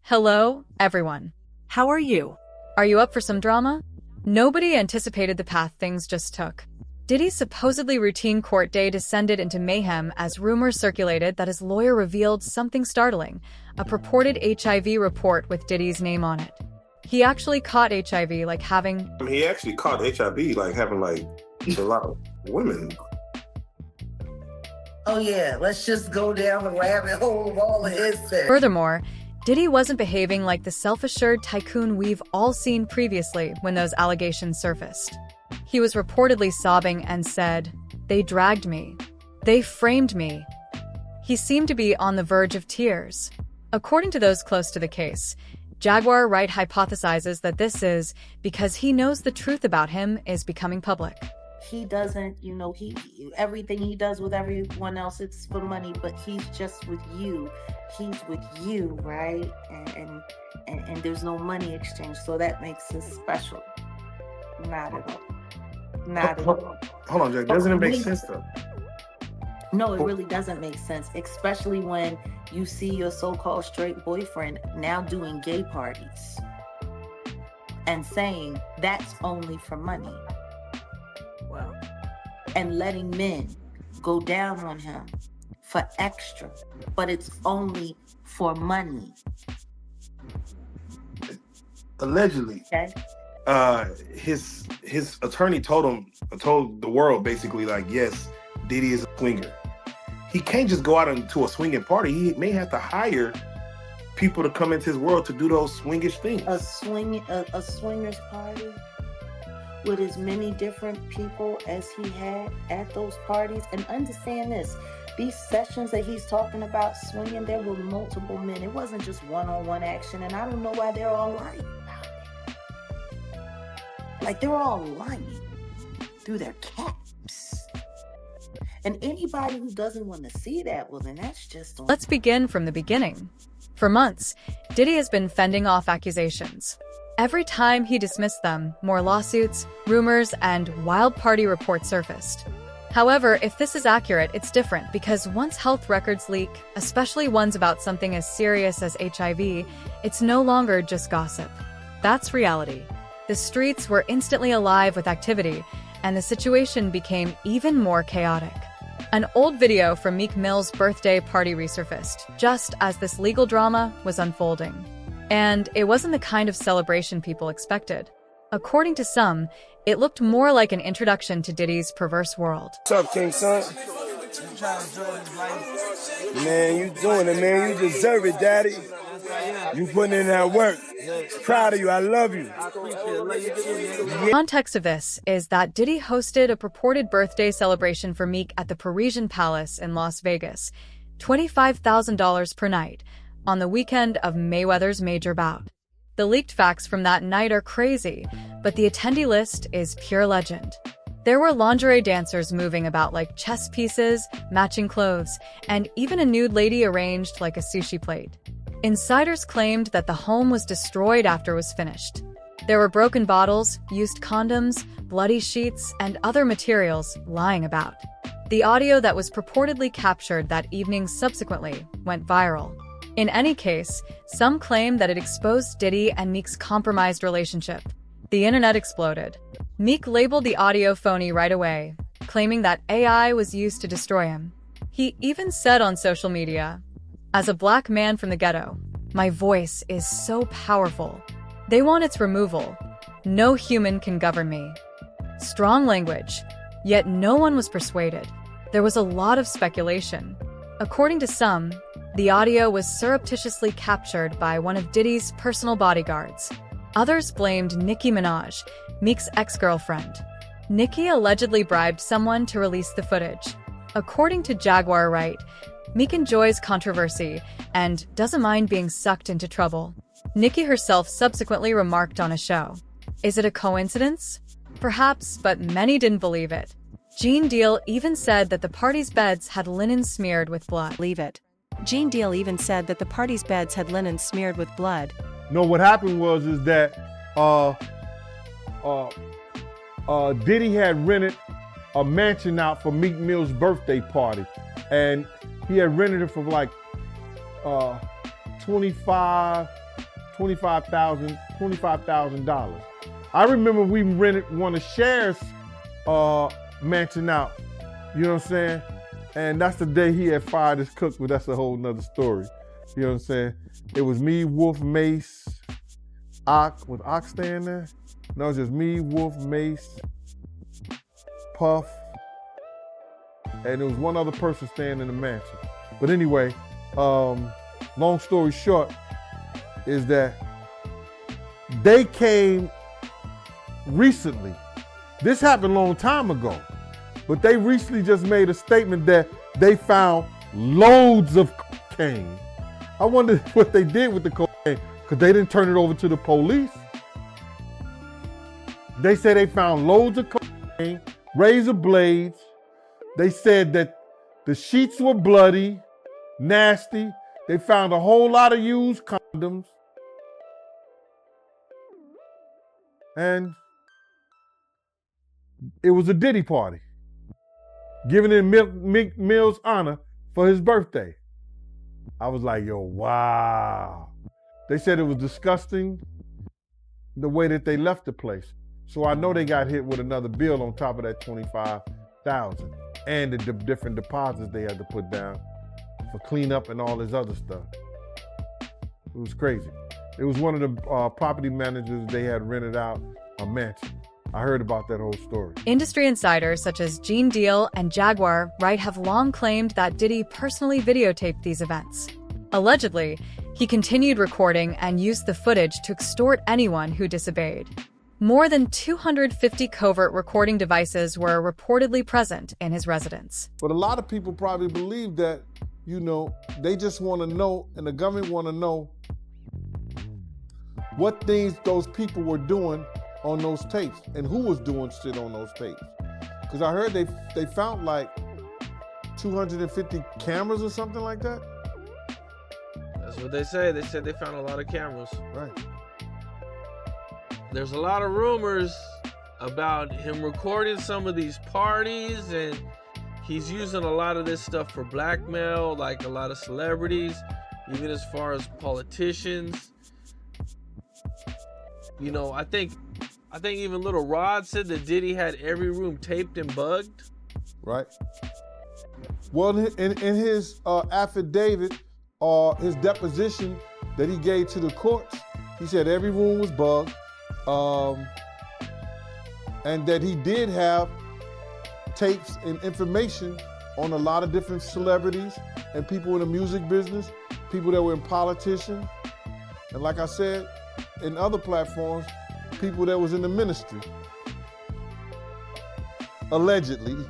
Hello, everyone. How are you? Are you up for some drama? Nobody anticipated the path things just took. Diddy's supposedly routine court day descended into mayhem as rumors circulated that his lawyer revealed something startling, a purported HIV report with Diddy's name on it. He actually caught HIV, like having... He actually caught HIV, like having a lot of women. Oh yeah, let's just go down the rabbit hole of all of his sex. Furthermore, Diddy wasn't behaving like the self-assured tycoon we've all seen previously when those allegations surfaced. He was reportedly sobbing and said, "They dragged me. They framed me." He seemed to be on the verge of tears. According to those close to the case, Jaguar Wright hypothesizes that this is because he knows the truth about him is becoming public. He doesn't, everything he does with everyone else, it's for money, but he's just with you. He's with you, right? And there's no money exchange, so that makes it special. Not at all. Not at all. Hold on, Jack. Doesn't it make sense though? No, it really doesn't make sense, especially when you see your so-called straight boyfriend now doing gay parties and saying that's only for money. Wow. And letting men go down on him for extra, but it's only for money. Allegedly. Okay. His attorney told the world basically, like, yes, Diddy is a swinger. He can't just go out into a swinging party. He may have to hire people to come into his world to do those swingish things. A swingers party with as many different people as he had at those parties. And understand this, these sessions that he's talking about swinging, there were multiple men. It wasn't just one-on-one action, and I don't know why they're all lying about it. Like, they're all lying through their caps. And anybody who doesn't want to see that, well, then that's just... Let's begin from the beginning. For months, Diddy has been fending off accusations. Every time he dismissed them, more lawsuits, rumors, and wild party reports surfaced. However, if this is accurate, it's different because once health records leak, especially ones about something as serious as HIV, it's no longer just gossip. That's reality. The streets were instantly alive with activity, and the situation became even more chaotic. An old video from Meek Mill's birthday party resurfaced, just as this legal drama was unfolding. And it wasn't the kind of celebration people expected. According to some, it looked more like an introduction to Diddy's perverse world. What's up, King Son? Man, you doing it, man. You deserve it, Daddy. You putting in that work. Proud of you. I love you. The context of this is that Diddy hosted a purported birthday celebration for Meek at the Parisian Palace in Las Vegas, $25,000 per night, on the weekend of Mayweather's major bout. The leaked facts from that night are crazy, but the attendee list is pure legend. There were lingerie dancers moving about like chess pieces, matching clothes, and even a nude lady arranged like a sushi plate. Insiders claimed that the home was destroyed after it was finished. There were broken bottles, used condoms, bloody sheets, and other materials lying about. The audio that was purportedly captured that evening subsequently went viral. In any case, some claim that it exposed Diddy and Meek's compromised relationship. The internet exploded. Meek labeled the audio phony right away, claiming that AI was used to destroy him. He even said on social media, "As a black man from the ghetto, my voice is so powerful. They want its removal. No human can govern me." Strong language, yet no one was persuaded. There was a lot of speculation. According to some, the audio was surreptitiously captured by one of Diddy's personal bodyguards. Others blamed Nicki Minaj, Meek's ex-girlfriend. Nicki allegedly bribed someone to release the footage. According to Jaguar Wright, Meek enjoys controversy and doesn't mind being sucked into trouble. Nicki herself subsequently remarked on a show, "Is it a coincidence? Perhaps, but many didn't believe it." Gene Deal even said that the party's beds had linen smeared with blood. Leave it. Gene Deal even said that the party's beds had linen smeared with blood. No, what happened is that Diddy had rented a mansion out for Meek Mill's birthday party, and he had rented it for like 25 $25,000. I remember we rented one of Cher's mansion out. You know what I'm saying? And that's the day he had fired his cook, but that's a whole nother story. You know what I'm saying? It was me, Wolf, Mace, Ock. Was Ock staying there? No, it was just me, Wolf, Mace, Puff, and there was one other person staying in the mansion. But anyway, long story short is that they came recently. This happened a long time ago, but they recently just made a statement that they found loads of cocaine. I wonder what they did with the cocaine, because they didn't turn it over to the police. They said they found loads of cocaine, razor blades. They said that the sheets were bloody, nasty. They found a whole lot of used condoms. And it was a Diddy party, giving in Meek Mill's honor for his birthday. I was like, yo, wow. They said it was disgusting the way that they left the place. So I know they got hit with another bill on top of that $25,000 and the different deposits they had to put down for cleanup and all this other stuff. It was crazy. It was one of the property managers they had rented out a mansion. I heard about that whole story. Industry insiders such as Gene Deal and Jaguar Wright have long claimed that Diddy personally videotaped these events. Allegedly, he continued recording and used the footage to extort anyone who disobeyed. More than 250 covert recording devices were reportedly present in his residence. But a lot of people probably believe that, you know, they just want to know, and the government want to know what things those people were doing on those tapes and who was doing shit on those tapes. Because I heard they found like 250 cameras or something like that. That's what they say. They said they found a lot of cameras. Right. There's a lot of rumors about him recording some of these parties, and he's using a lot of this stuff for blackmail, like a lot of celebrities, even as far as politicians. You know, I think even Little Rod said that Diddy had every room taped and bugged. Right. Well, in his affidavit, his deposition that he gave to the courts, he said every room was bugged, and that he did have tapes and information on a lot of different celebrities and people in the music business, people that were in politicians, and like I said, in other platforms, people that was in the ministry. Allegedly.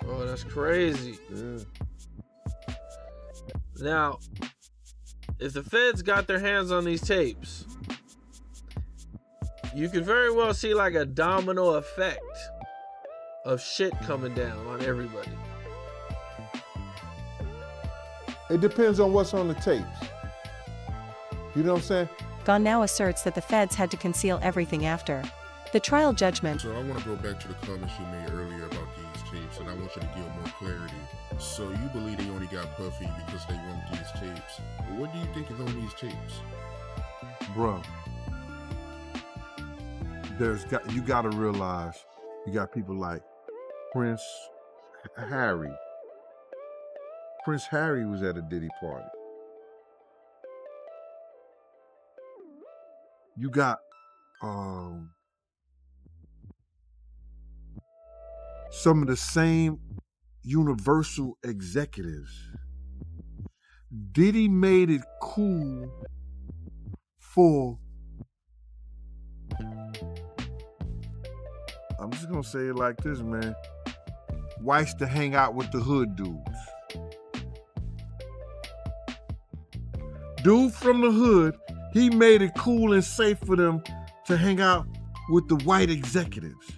Oh, that's crazy. Yeah. Now, if the feds got their hands on these tapes, you could very well see like a domino effect of shit coming down on everybody. It depends on what's on the tapes. You know what I'm saying? Gon now asserts that the feds had to conceal everything after the trial judgment. So I want to go back to the comments you made earlier about these tapes, and I want you to give more clarity. So you believe they only got Puffy because they want these tapes. But what do you think is on these tapes? Bro, you got to realize you got people like Prince Harry. Prince Harry was at a Diddy party. You got some of the same Universal executives. Diddy made it cool for, I'm just gonna say it like this, man, whites to hang out with the hood dudes. Dude from the hood, he made it cool and safe for them to hang out with the white executives.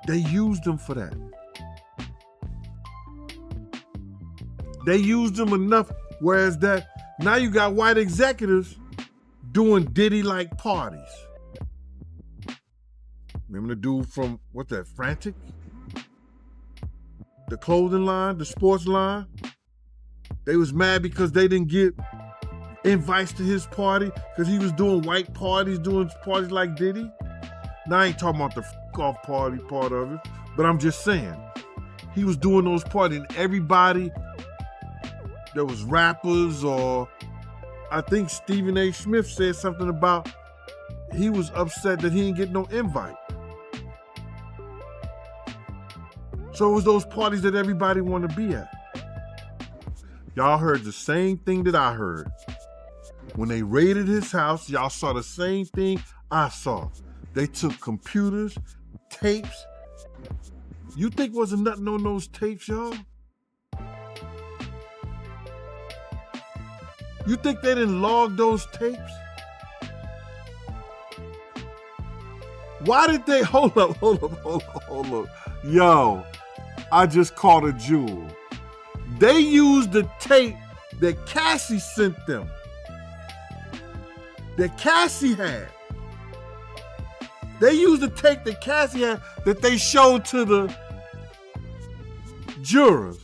They used them for that. They used them enough, whereas that now you got white executives doing Diddy-like parties. Remember the dude from, what's that, Frantic? The clothing line, the sports line? They was mad because they didn't get invites to his party because he was doing white parties, doing parties like Diddy. Now I ain't talking about the off party part of it, but I'm just saying he was doing those parties and everybody, there was rappers, or I think Stephen A. Smith said something about he was upset that he didn't get no invite. So it was those parties that everybody wanted to be at. Y'all heard the same thing that I heard. When they raided his house, y'all saw the same thing I saw. They took computers, tapes. You think wasn't nothing on those tapes, y'all? You think they didn't log those tapes? Why did they, hold up. Yo, I just caught a jewel. They used the tape that Cassie sent them. That Cassie had. They used the tape that Cassie had that they showed to the jurors.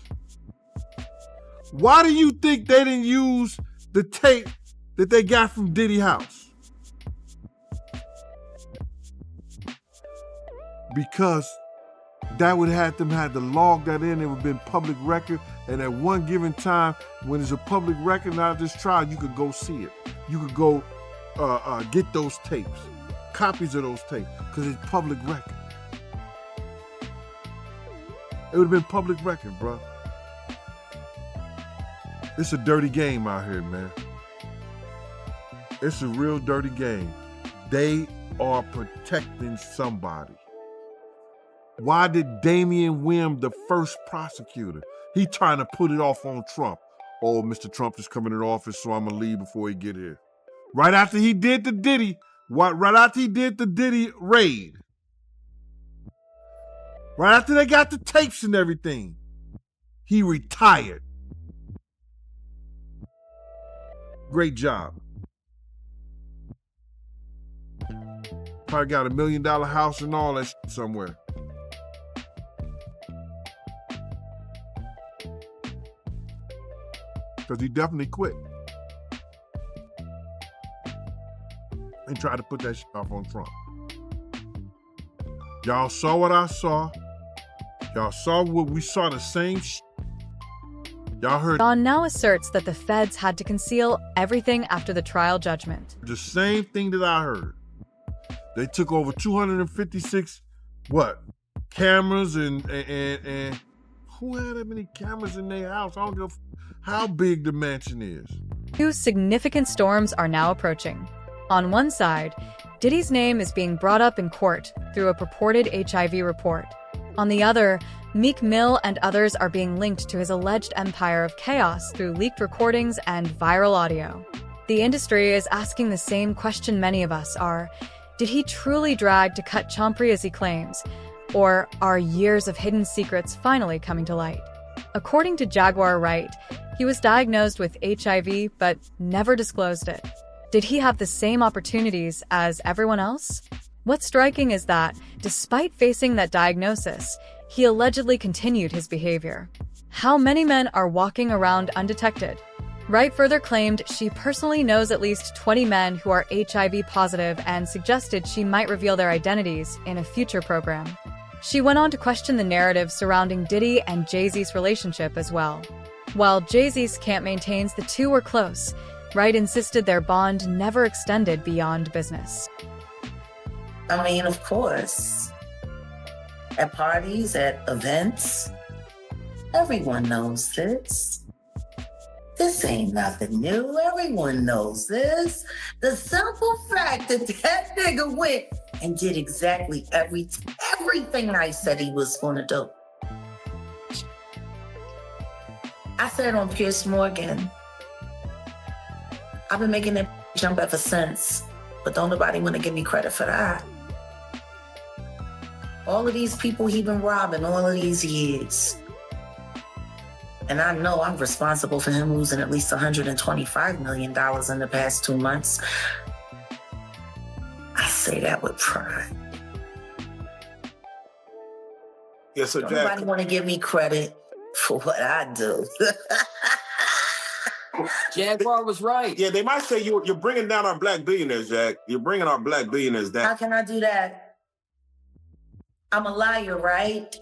Why do you think they didn't use the tape that they got from Diddy house? Because that would have them had to log that in. It would have been public record. And at one given time, when it's a public record out of this trial, you could go see it. You could go get those tapes, copies of those tapes, because it's public record. It would have been public record, bro. It's a dirty game out here, man. It's a real dirty game. They are protecting somebody. Why did Damian Wim, the first prosecutor, he trying to put it off on Trump? Oh, Mr. Trump is coming in office, so I'm gonna leave before he get here. Right after he did the Diddy, right after he did the Diddy raid, right after they got the tapes and everything, he retired. Great job. Probably got $1 million house and all that shit somewhere. Because he definitely quit. And tried to put that shit off on Trump. Y'all saw what I saw. Y'all saw what we saw, the same shit. Y'all heard. Don now asserts that the feds had to conceal everything after the trial judgment. The same thing that I heard. They took over 256, cameras and who had that many cameras in their house? I don't know how big the mansion is. 2 significant storms are now approaching. On one side, Diddy's name is being brought up in court through a purported HIV report. On the other, Meek Mill and others are being linked to his alleged empire of chaos through leaked recordings and viral audio. The industry is asking the same question many of us are: did he truly drag to cut Chompri as he claims? Or are years of hidden secrets finally coming to light? According to Jaguar Wright, he was diagnosed with HIV but never disclosed it. Did he have the same opportunities as everyone else? What's striking is that, despite facing that diagnosis, he allegedly continued his behavior. How many men are walking around undetected? Wright further claimed she personally knows at least 20 men who are HIV positive and suggested she might reveal their identities in a future program. She went on to question the narrative surrounding Diddy and Jay-Z's relationship as well. While Jay-Z's camp maintains the two were close, Wright insisted their bond never extended beyond business. I mean, of course. At parties, at events, everyone knows this. This ain't nothing new. Everyone knows this. The simple fact that that nigga went and did exactly everything I said he was going to do. I said on Piers Morgan, I've been making that jump ever since, but don't nobody want to give me credit for that. All of these people he been robbing all of these years. And I know I'm responsible for him losing at least $125 million in the past 2 months. I say that with pride. Yes, so Don't Jack. nobody want to give me credit for what I do. Jaguar was right. Yeah, they might say you're bringing down our black billionaires, Jack. You're bringing our black billionaires down. How can I do that? I'm a liar, right?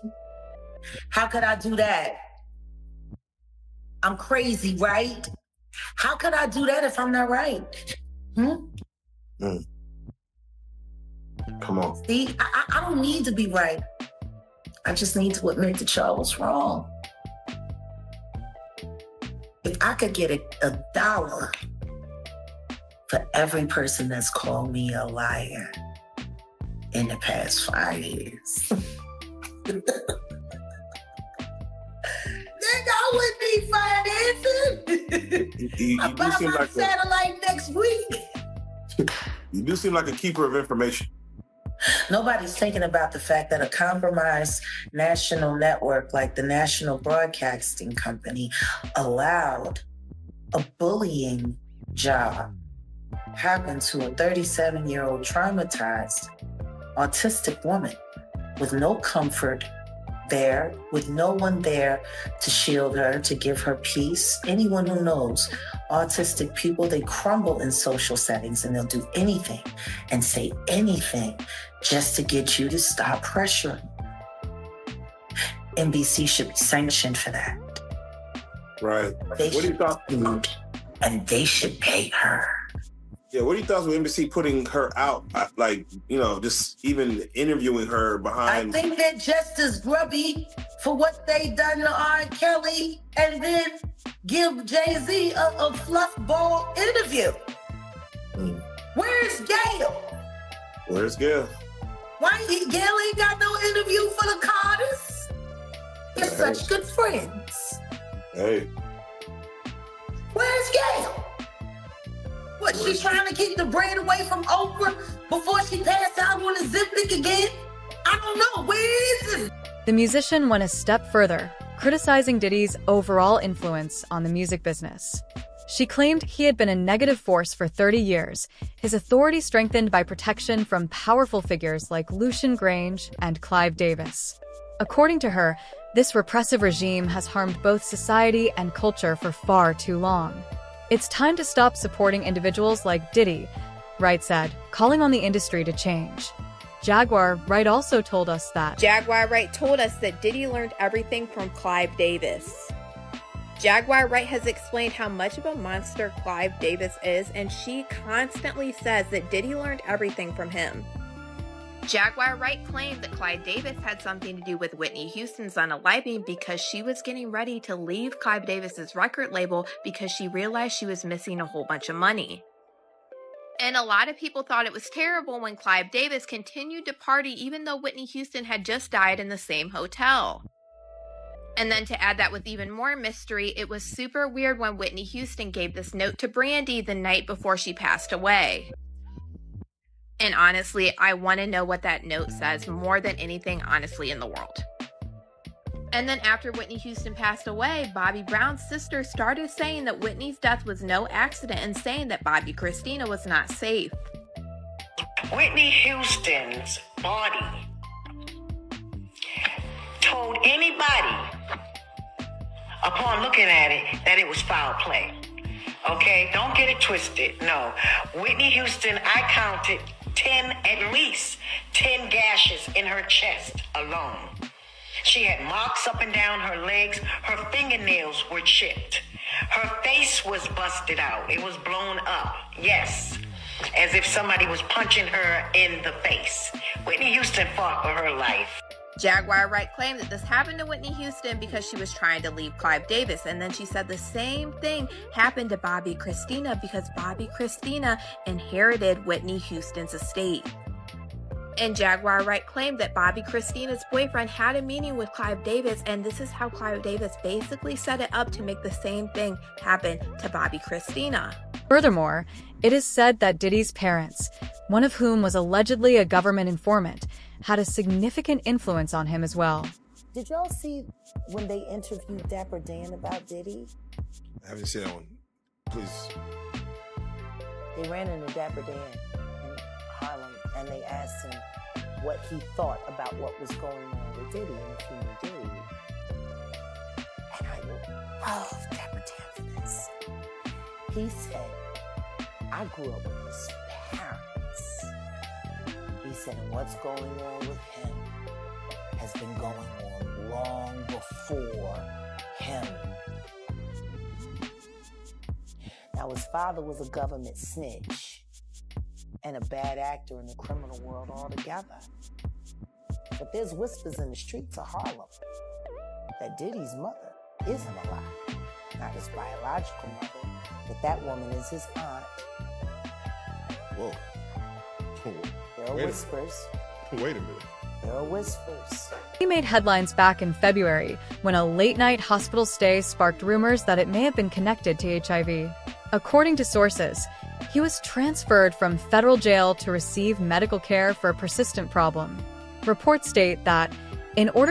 How could I do that? I'm crazy, right? How could I do that if I'm not right? Come on. See, I don't need to be right. I just need to admit that y'all was wrong. If I could get $1 for every person that's called me a liar in the past 5 years, then I wouldn't be financing. I buy my satellite next week. You do seem like a keeper of information. Nobody's thinking about the fact that a compromised national network like the National Broadcasting Company allowed a bullying job happen to a 37-year-old traumatized autistic woman with no comfort there, with no one there to shield her, to give her peace. Anyone who knows autistic people, they crumble in social settings and they'll do anything and say anything just to get you to stop pressuring. NBC should be sanctioned for that. Right. They What do you thought? and they should pay her. Yeah, what do you thought with NBC putting her out? Like, just even interviewing her behind. I think they're just as grubby for what they done to R. Kelly and then give Jay-Z a fluffball interview. Where's Gail? Where's Gail? Why Gail ain't got no interview for the Carters? They're such good friends. Hey. Where's Gail? What, she trying to keep the bread away from Oprah before she passed out on the Ozempic again? I don't know. Where is it? The musician went a step further, criticizing Diddy's overall influence on the music business. She claimed he had been a negative force for 30 years, his authority strengthened by protection from powerful figures like Lucian Grange and Clive Davis. According to her, this repressive regime has harmed both society and culture for far too long. It's time to stop supporting individuals like Diddy, Wright said, calling on the industry to change. Jaguar Wright also told us that Jaguar Wright told us that Diddy learned everything from Clive Davis. Jaguar Wright has explained how much of a monster Clive Davis is, and she constantly says that Diddy learned everything from him. Jaguar Wright claimed that Clive Davis had something to do with Whitney Houston's unaliving because she was getting ready to leave Clive Davis's record label because she realized she was missing a whole bunch of money. And a lot of people thought it was terrible when Clive Davis continued to party even though Whitney Houston had just died in the same hotel. And then to add that with even more mystery, it was super weird when Whitney Houston gave this note to Brandy the night before she passed away. And honestly, I want to know what that note says more than anything honestly in the world. And then after Whitney Houston passed away, Bobby Brown's sister started saying that Whitney's death was no accident and saying that Bobby Christina was not safe. Whitney Houston's body told anybody upon looking at it that it was foul play. Okay, don't get it twisted. No, Whitney Houston, I counted at least 10 gashes in her chest alone. She had marks up and down her legs. Her fingernails were chipped. Her face was busted out. It was blown up. Yes, as if somebody was punching her in the face. Whitney Houston fought for her life. Jaguar Wright claimed that this happened to Whitney Houston because she was trying to leave Clive Davis, and then she said the same thing happened to Bobby Christina because Bobby Christina inherited Whitney Houston's estate. And Jaguar Wright claimed that Bobby Christina's boyfriend had a meeting with Clive Davis, and this is how Clive Davis basically set it up to make the same thing happen to Bobby Christina. Furthermore, it is said that Diddy's parents, one of whom was allegedly a government informant, had a significant influence on him as well. Did y'all see when they interviewed Dapper Dan about Diddy? I haven't seen that one. Please. They ran into Dapper Dan in Harlem and they asked him what he thought about what was going on with Diddy and if he knew Diddy. And I love Dapper Dan for this. He said, I grew up with his parents. He said, and what's going on with him has been going on long before him. Now, his father was a government snitch and a bad actor in the criminal world altogether. But there's whispers in the streets of Harlem that Diddy's mother isn't alive. Not his biological mother, but that woman is his aunt. Whoa. There are whispers. Wait a minute. There are whispers. He made headlines back in February when a late-night hospital stay sparked rumors that it may have been connected to HIV. According to sources, he was transferred from federal jail to receive medical care for a persistent problem. Reports state that, in order